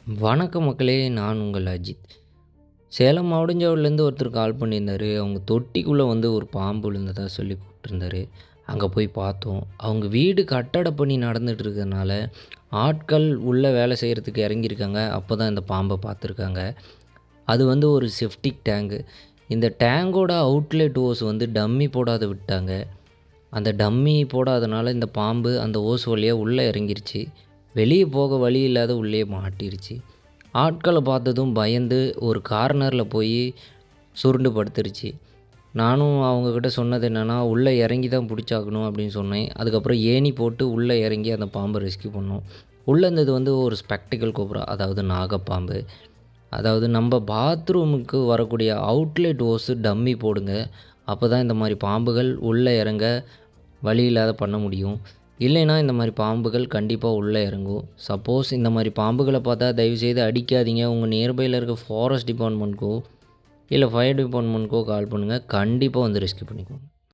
வணக்கம் மக்களே! நான் உங்கள் அஜித். சேலம் மாவட்டஞ்சாவடிலேருந்து ஒருத்தர் கால் பண்ணியிருந்தாரு. அவங்க தொட்டிக்குள்ள ஒரு பாம்பு விழுந்ததா சொல்லி கூப்ட்டுருந்தாரு. அங்க போய் பார்த்தோம். அவங்க வீடு கட்டட பணி நடந்துட்டு இருக்கறனால, ஆட்கள் உள்ள வேலை செய்றதுக்கு இறங்கியிருக்காங்க. அப்ப தான் இந்த பாம்ப பார்த்துருக்காங்க. அது ஒரு செப்டிக் டேங்கு. இந்த டேங்கோட அவுட்லெட் ஓஸ் டம்மி போடாத விட்டாங்க. அந்த டம்மி போடாதனால இந்த பாம்பு அந்த ஓஸ் வழியா உள்ள இறங்கிருச்சு. வெளிய போக வழி இல்லாத உள்ளயே மாட்டிருச்சு. ஆட்கள பார்த்ததும் பயந்து ஒரு கார்னர்ல போய் சுருண்டு படுத்துருச்சு. நானும் அவங்ககிட்ட சொன்னது என்னன்னா, "உள்ள இறங்கி தான் புடிச்சாகணும்" அப்படின்னு சொன்னேன். அதுக்கப்புறம் ஏணி போட்டு உள்ள இறங்கி அந்த பாம்ப ரெஸ்க்யூ பண்ணோம். உள்ள இருந்தது ஒரு ஸ்பெக்டிகல் கோப்ரா, அதாவது நாகப்பாம்பு. அதாவது நம்ப பாத்ரூமுக்கு வரக்கூடிய அவுட்லெட் ஓஸ் டம்மி போடுங்க. அப்ப தான் இந்த மாரி பாம்புகள் உள்ள இறங்க வழி இல்லாத பண்ண முடியும். இல்லைன்னா இந்த மாரி பாம்புகள் கண்டிப்பா உள்ள இறங்கும். சப்போஸ் இந்த மாரி பாம்புகள பார்த்தா தயவுசெய்து அடிக்காதீங்க. உங்க நியர்பைல இருக்க ஃபாரஸ்ட் டிபார்ட்மெண்ட்க்கோ, இல்ல ஃபயர் டிபார்ட்மெண்ட்க்கோ கால் பண்ணுங்க. கண்டிப்பா ரெஸ்க்யூ பண்ணிக்குவாங்க.